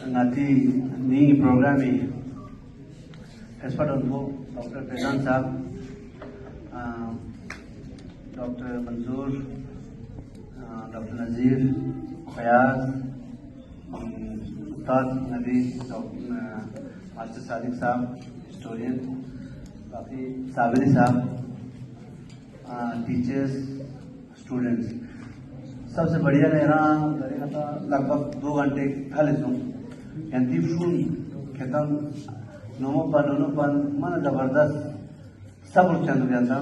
nanti ni program ini expert untuk Dr. Faizan साहब, Dr. Manzoor, Dr. Nazir, Fayaz, Ustad Nabi, Master Sadiq साहब, historian, बाकी साबिरी साहब, teachers, students, सबसे बढ़िया लेना था लगभग 2 घंटे खाली सुन यांती शुन खेतम नोमोपन मन जबरदस्त सब चंद जाता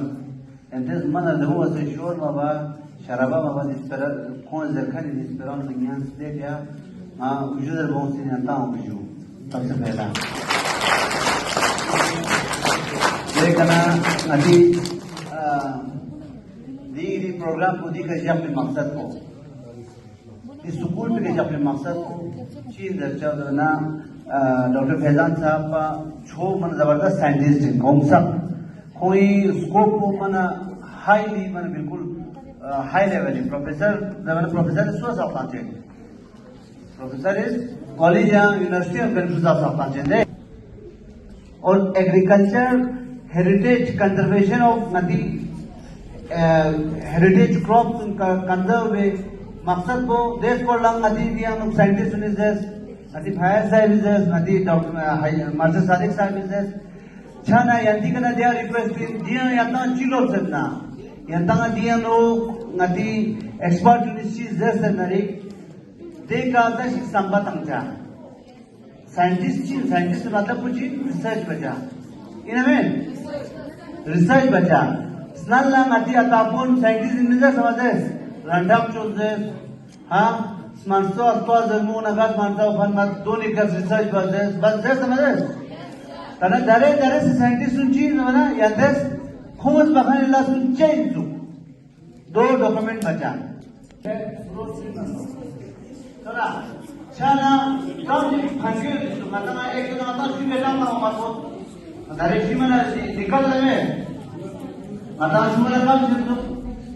यांते मन लहू असे शोर बाबा शराबा बाबा जिस तरह कौन जरखनी जिस तरह दुनिया से क्या उजुदर बहुत से जानता हूँ बिजू सबसे पहला ये करना अभी दी प्रोग्राम को दी कर अपने मकसद को इस स्कूल पे अपने मकसद को चीज दर्जा ना डॉक्टर फैजान साहब का छो मन जबरदस्त साइंटिस्ट है कौन सा कोई स्कोप को मन हाईली मन बिल्कुल हाई लेवल है प्रोफेसर प्रोफेसर इस वक्त आप प्रोफेसर इज कॉलेज या यूनिवर्सिटी ऑफ बेनिफिट ऑफ आप और एग्रीकल्चर हेरिटेज कंजर्वेशन ऑफ नदी हेरिटेज क्रॉप कंजर्व मकसद को देश को लंग नदी दिया साइंटिस्ट नदी फायर साहब नदी डॉक्टर मास्टर सादिक साहब छाना यंती कना दिया रिक्वेस्ट दिया यंता चिलो सेना यंता दिया नो नदी एक्सपर्ट यूनिवर्सिटी जैसे नरी दे का दश संबंध अंजा साइंटिस्ट मतलब कुछ रिसर्च बचा इनमें रिसर्च बचा स्नाला नदी अतापुन साइंटिस्ट इनमें समझे रंडाप चोजे हाँ स्मार्टो अस्तो जन्मो नगात मानता फन मत 2 एकड़ रिसर्च बस समझे तना दरे से साइंटिस्ट सुनची ना यादेस खोज बखाने ला सुनचे इंसु 2 डॉक्यूमेंट बचा तोरा छाना कम फंके मतलब एक तो आता सी बेटा ना मातो दरे सी मना निकल रहे आता सुमला काम से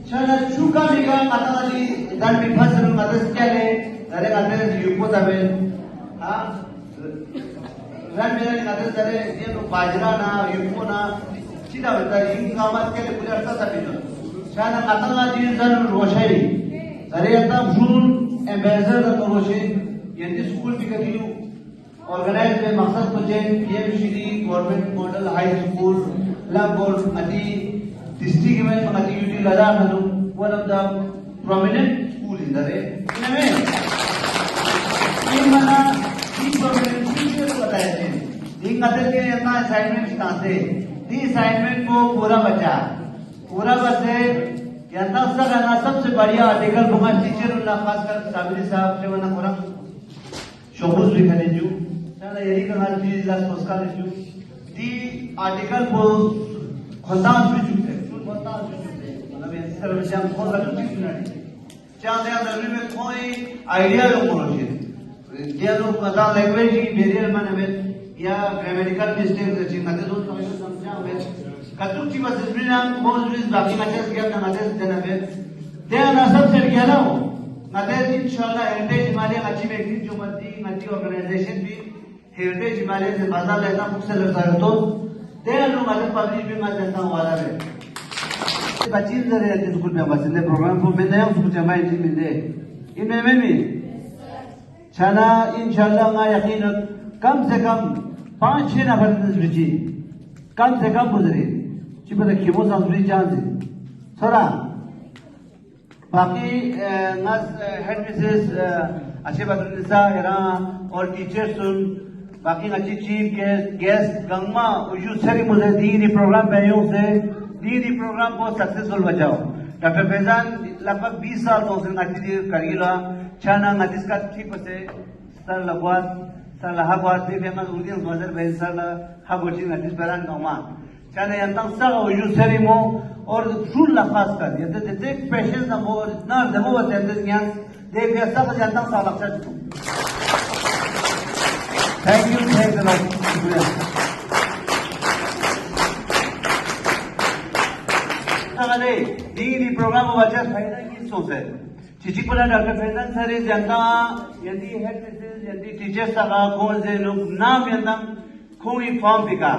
छाना चुका निका आता दी दाल बिफासन मदद केले दरे काते युको तबे हां मेरा निकाल दरे ये बाजरा ना युको ना सीधा होता है इन कामात केले पूरे अर्थ तबे छाना आता दी जन रोशाई अरे आता फुल एम्बेसडर तो रोशे ये स्कूल भी कभी ऑर्गेनाइज में मकसद को change PMCD government model high school लंबोर मदी डिस्ट्रिक्ट में मदी यूटी लदा हनु one of the prominent school in the रे इन मना ई प्रोमिनेंट टीचर को बताए थे इन कदर के अपना असाइनमेंट कहां से दी असाइनमेंट को पूरा बसे यंता उसका सबसे बढ़िया आर्टिकल बुका टीचर उल्ला खासकर साबिरी साहब से वना कोरा शोबुस भी खने जू ना यही का चीज ला उसका जू दी आर्टिकल को खंदास भी चुके खंदास भी चुके मतलब इस तरह से हम खोल रखते हैं चांदे अंदर में कोई आइडिया लो मोरोशे दिया लो पता लैंग्वेज की बैरियर माने में या ग्रामेटिकल मिस्टेक जैसी मते दो समझा में कतुक की बस बिना बहुत बाकी मैसेज किया था मैसेज देना है दे ना सब सेट किया ना मैसेज इंशाल्लाह हेरिटेज हिमालय अच्छी व्यक्ति जो मती ऑर्गेनाइजेशन भी हेरिटेज हिमालय से बाजार लेना मुझसे लगता है तो दे लोग मैसेज पब्लिश भी मैं देता हूं वाला है 25 जरे स्कूल में बसने प्रोग्राम को मैं नया स्कूल जमा इंजी में दे इनमें भी छाना इंशाल्लाह मैं यकीन कम से कम 5-6 नफर रुचि कम से कम गुजरे चिपता खिमो संस्कृति चांस थोड़ा बाकी हेड मिसेस अच्छे बदलनिसा यरा और टीचर सुन बाकी अच्छी चीफ गेस्ट गंगा उजू सरी मुझे दी प्रोग्राम पहले से दी प्रोग्राम को सक्सेसफुल बचाओ डॉक्टर फैजान लगभग 20 साल तो उसने अच्छी करीला छाना नदिस का ठीक से सर लगवात सर लहाबाद भी फेमस उर्दू मजर भाई सर हागोची नदिस परान नौमा छाना यंतम सर उजू सरी मो और फुल लफाज कर ये तो देख पेशेंस ना वो इतना दमो बचते हैं देख ये सब जानता हूं साल अक्सर थैंक यू अरे दी प्रोग्राम बच्चा फायदा की सोच है चिचिपुला डॉक्टर फैजन सर जनता यदि हेड यदि टीचर्स का कौन से लोग नाम यंदा कोई फॉर्म पिका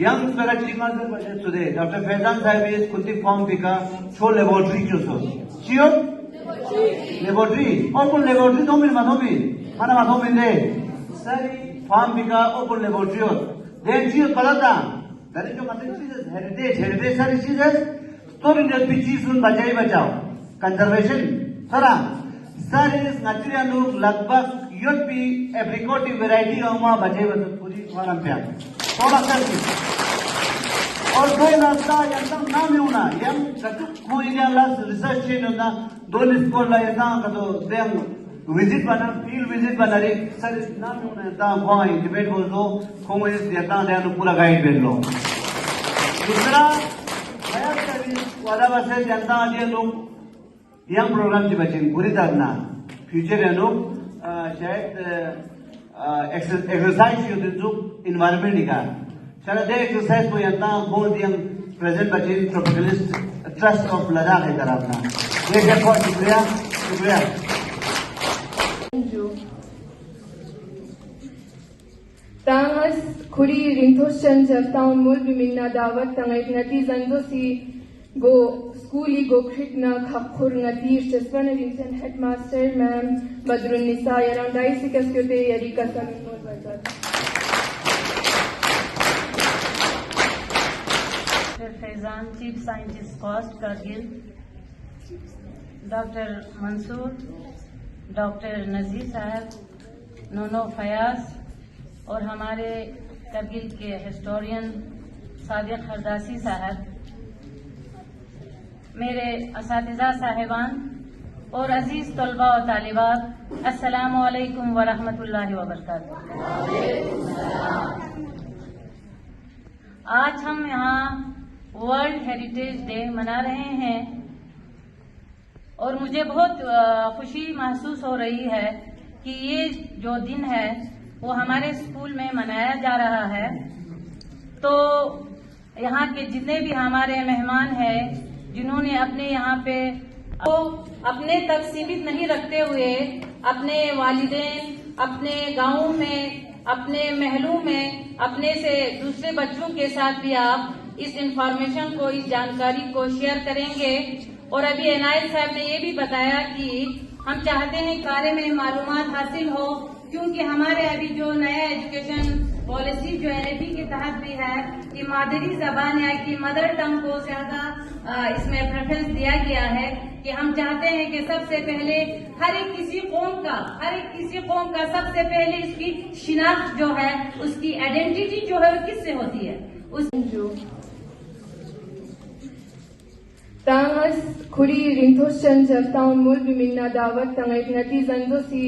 यंग फैकल्टी मास्टर बजे today Dr. Faizan साहब इस कुंती फॉर्म पिका छो लेबोरेटरी क्यों सो चियो लेबोरेटरी ओपन लेबोरेटरी तो मिल माधोमी mana माधोमी ले सारी फॉर्म पिका ओपन लेबोरेटरी हो देन चियो कलता dari जो मतलब चीजें हेरिटेज सारी चीजें तो इंडियन पिची सुन बचाओ कंजर्वेशन थोड़ा सारे नचरिया लोग लगभग यूपी एप्रिकॉट वैरायटी का वहाँ बचे पूरी फार्म पे थोड़ा कर और दो नाश्ता यंतम नाम होना यम कटु कोई ने लास्ट रिसर्च चेन होना दो स्कूल ला यंता कतो देम विजिट बना फील्ड विजिट बना रे सर नाम होना यंता वहाँ डिबेट हो तो कोई यंता देनु पूरा गाइड बेल लो दूसरा मैं कभी वाला बसे यंता आदिया लोग यंग प्रोग्राम जी बच्चे पूरी तरह फ्यूचर है लोग शायद एक्सरसाइज होते जो इन्वायरमेंट का शायद दे एक्सरसाइज को यंता बहुत यंग प्रेजेंट बच्चे ट्रॉपिकलिस्ट ट्रस्ट ऑफ लद्दाख है तरफ ना ये बहुत शुक्रिया तांगस खुरी रिंथोशन जफ्ताउन मुल बिमिना दावत तंगैत नती जंदोसी go schooly go krikna khapkhur ngati chespan vincent headmaster ma'am badrun nisa around isikas kyote yarika samin no bazar Dr. Faizan chief scientist cost Kargil Dr. Mansoor Dr. Nazir साहब नोनो फयाज और हमारे करगिल के हिस्टोरियन सादिक हरदासी साहब मेरे असातिज़ा साहिबान और अजीज तलबा और तालिबात अस्सलामु अलैकुम व रहमतुल्लाहि व बरकातुहू। आज हम यहाँ वर्ल्ड हेरिटेज डे मना रहे हैं और मुझे बहुत खुशी महसूस हो रही है कि ये जो दिन है वो हमारे स्कूल में मनाया जा रहा है। तो यहाँ के जितने भी हमारे मेहमान हैं जिन्होंने अपने यहाँ पे वो अपने तक सीमित नहीं रखते हुए अपने वालिदैन अपने गांवों में अपने महलों में अपने से दूसरे बच्चों के साथ भी आप इस इंफॉर्मेशन को इस जानकारी को शेयर करेंगे। और अभी एनआईएल साहब ने ये भी बताया कि हम चाहते हैं बारे में मालूमात हासिल हो क्योंकि हमारे अभी जो नया एजुकेशन पॉलिसी जो एनएपी के तहत भी है कि मादरी जबान या कि मदर टंग को ज्यादा इसमें प्रेफरेंस दिया गया है कि हम चाहते हैं कि सबसे पहले हर एक किसी कौम का सबसे पहले इसकी शिनाख्त जो है उसकी आइडेंटिटी जो है वो किससे होती है उस जो तांगस खुरी रिंथोशन जफ्ताउन मुल बिमिना दावत तंगैत नती जंदोसी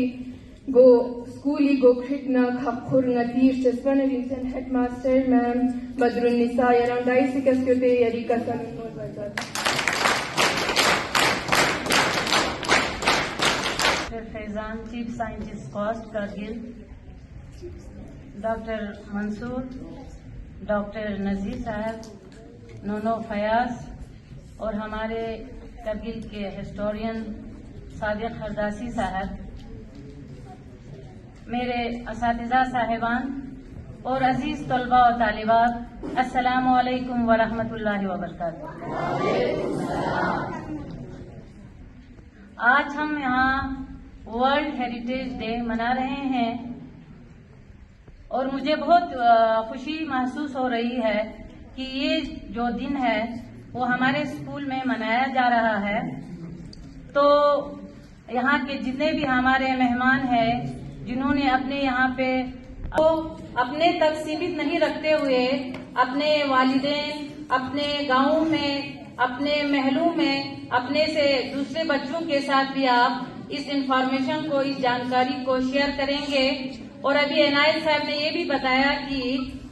go schooly go krikna khapkhur ngati chespan vincent headmaster ma'am badrun nisa around isikas kyote yarika samin no bazar Dr. Faizan chief scientist cost Kargil Dr. Mansoor Dr. Nazir साहब नोनो फयाज और हमारे करगिल के हिस्टोरियन सादिक हरदासी साहब मेरे असातिज़ा साहिबान और अजीज तलबा और तालिबात अस्सलामु अलैकुम व रहमतुल्लाहि व बरकातुहू। आज हम यहाँ वर्ल्ड हेरिटेज डे मना रहे हैं और मुझे बहुत खुशी महसूस हो रही है कि ये जो दिन है वो हमारे स्कूल में मनाया जा रहा है। तो यहाँ के जितने भी हमारे मेहमान हैं जिन्होंने अपने यहाँ पे वो अपने तक सीमित नहीं रखते हुए अपने वालिदैन अपने गांवों में अपने महलों में अपने से दूसरे बच्चों के साथ भी आप इस इंफॉर्मेशन को इस जानकारी को शेयर करेंगे। और अभी एनआईएल साहब ने ये भी बताया कि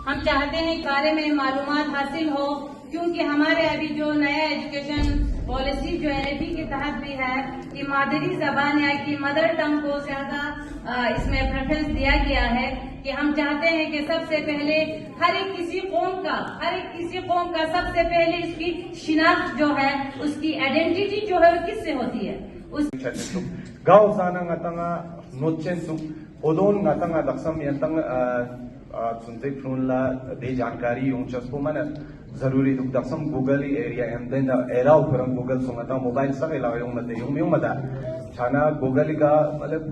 हम चाहते हैं बारे में मालूमात हासिल हो क्योंकि हमारे अभी जो नया एजुकेशन पॉलिसी जो एनएपी के तहत भी है कि मादरी जबान या कि मदर टंग को ज्यादा इसमें प्रेफरेंस दिया गया है कि हम चाहते हैं कि सबसे पहले हर एक किसी कौम का सबसे पहले इसकी शिनाख्त जो है उसकी आइडेंटिटी जो है वो किससे होती है उस गाँव जाना नोचें ओदोन नातंग दक्षम यंतंग सुनते फ्रूनला दे जानकारी यूं चस्पो मन जरूरी दुख दक्षम गूगल एरिया एंड एराउ परम गूगल सुंगता मोबाइल सब लावे मते यूं मदा छाना गूगल का मतलब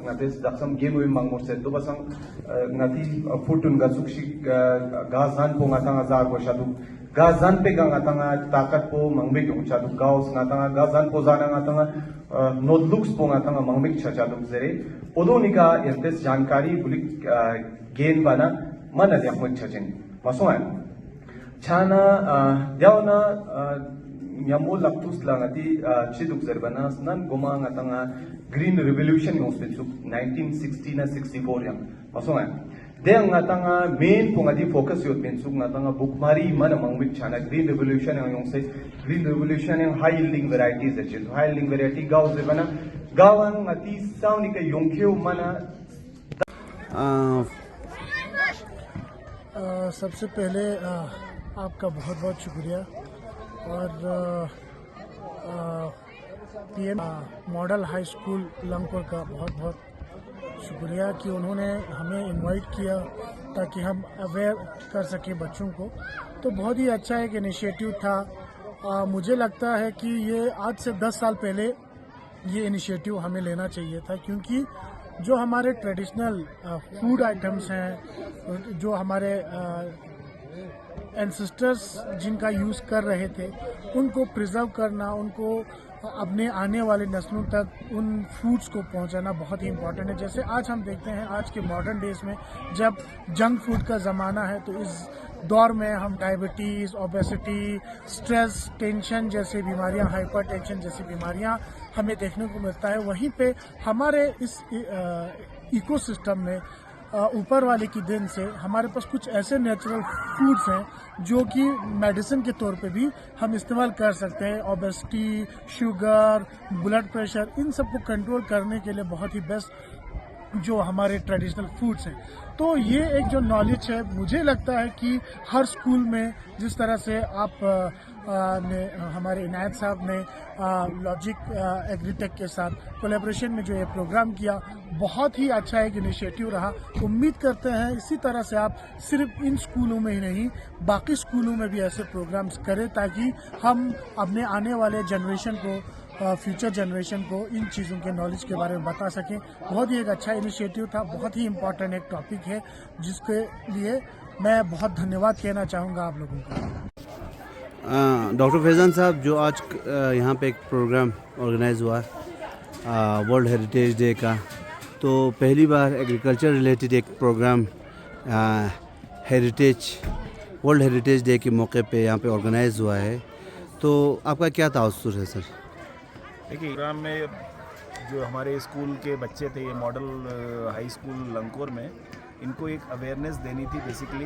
नते दक्षम गेम वे मंगमोर से तो बसंग नती फुटुन गा सुक्षी गाजान पोंगाता जा को शादु गाजान पे गांगाता ताकत पो मंगबे यूं शादु गाउस नाता गाजान पो जाना नाता नोटबुक्स पोंगाता मंगबे छादु जरे ओदोनिका यंतेस जानकारी बुलिक गेन बना मन अध्यात्म छचिन मसोन छाना द्यावना यमो लक्तुस लांगती चिदुक जरबना स्नन गोमा ngata green revolution ngospechu 1960 na 64 yang मसोन दे ngata मेन पोंगादी फोकस योत पेंसुक ngata बुकमारी मन मंगबिक छाना ग्रीन रिवोल्यूशन yang से green revolution yang high yielding varieties अछि हाई यील्डिंग वैरायटी गाव जरबना गावन ngati साउनी के योंखेउ मना सबसे पहले आपका बहुत बहुत शुक्रिया और पीएम मॉडल हाई स्कूल लंगपुर का बहुत बहुत शुक्रिया कि उन्होंने हमें इनवाइट किया ताकि हम अवेयर कर सकें बच्चों को। तो बहुत ही अच्छा एक इनिशिएटिव था। मुझे लगता है कि ये आज से 10 साल पहले ये इनिशिएटिव हमें लेना चाहिए था, क्योंकि जो हमारे ट्रेडिशनल फूड आइटम्स हैं, जो हमारे एंसेस्टर्स जिनका यूज़ कर रहे थे, उनको प्रिजर्व करना, उनको अपने आने वाले नस्लों तक उन फूड्स को पहुंचाना बहुत ही इम्पोर्टेंट है। जैसे आज हम देखते हैं आज के मॉडर्न डेज में जब जंक फूड का ज़माना है, तो इस दौर में हम डायबिटीज़, ओबेसिटी, स्ट्रेस, टेंशन जैसी बीमारियां, हाइपरटेंशन जैसी बीमारियां हमें देखने को मिलता है। वहीं पे हमारे इस इकोसिस्टम में ऊपर वाले की देन से हमारे पास कुछ ऐसे नेचुरल फूड्स हैं जो कि मेडिसिन के तौर पे भी हम इस्तेमाल कर सकते हैं। ओबेसिटी, शुगर, ब्लड प्रेशर, इन सबको कंट्रोल करने के लिए बहुत ही बेस्ट जो हमारे ट्रेडिशनल फूड्स हैं। तो ये एक जो नॉलेज है, मुझे लगता है कि हर स्कूल में जिस तरह से आप ने हमारे इनायत साहब ने लॉजिक एग्रीटेक के साथ कोलैबोरेशन में जो ये प्रोग्राम किया, बहुत ही अच्छा एक इनिशिएटिव रहा। उम्मीद करते हैं इसी तरह से आप सिर्फ इन स्कूलों में ही नहीं, बाकी स्कूलों में भी ऐसे प्रोग्राम्स करें, ताकि हम अपने आने वाले जनरेशन को, फ्यूचर जनरेशन को इन चीज़ों के नॉलेज के बारे में बता सकें। बहुत ही एक अच्छा इनिशिएटिव था, बहुत ही इम्पोर्टेंट एक टॉपिक है, जिसके लिए मैं बहुत धन्यवाद कहना चाहूँगा आप लोगों को। डॉक्टर फैज़ान साहब, जो आज यहाँ पे एक प्रोग्राम ऑर्गेनाइज हुआ वर्ल्ड हेरिटेज डे का, तो पहली बार एग्रीकल्चर रिलेटेड एक प्रोग्राम वर्ल्ड हेरिटेज डे के मौके पे यहाँ पे ऑर्गेनाइज हुआ है, तो आपका क्या तासुर है सर? देखिए, प्रोग्राम में जो हमारे स्कूल के बच्चे थे, ये मॉडल हाई स्कूल लंगकोर में, इनको एक अवेयरनेस देनी थी बेसिकली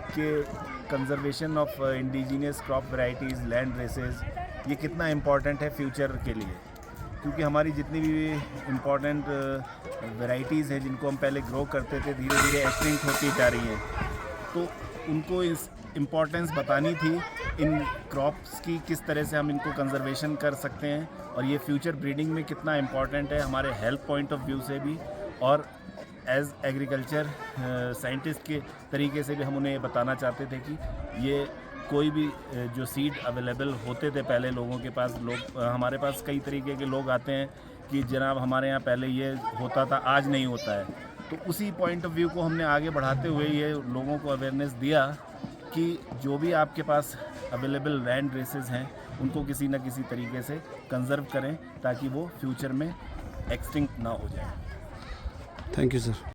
कि conservation of indigenous crop varieties, land races, ये कितना इम्पॉर्टेंट है फ्यूचर के लिए। क्योंकि हमारी जितनी भी इम्पॉर्टेंट वैरायटीज़ हैं जिनको हम पहले ग्रो करते थे, धीरे धीरे एक्सटिंक्ट होती जा रही हैं, तो उनको इस इम्पॉर्टेंस बतानी थी इन क्रॉप्स की, किस तरह से हम इनको कंजर्वेशन कर सकते हैं, और ये फ्यूचर ब्रीडिंग में कितना इम्पॉर्टेंट है हमारे हेल्थ पॉइंट ऑफ व्यू से भी, और एज एग्रीकल्चर साइंटिस्ट के तरीके से भी हम उन्हें बताना चाहते थे कि ये कोई भी जो सीड अवेलेबल होते थे पहले लोगों के पास, हमारे पास कई तरीके के लोग आते हैं कि जनाब हमारे यहाँ पहले ये होता था, आज नहीं होता है। तो उसी पॉइंट ऑफ व्यू को हमने आगे बढ़ाते हुए ये लोगों को अवेयरनेस दिया कि जो भी आपके पास अवेलेबल लैंड रेसेस हैं, उनको किसी न किसी तरीके से कंजर्व करें, ताकि वो फ्यूचर में एक्सटिंक्ट ना हो जाए। Thank you sir.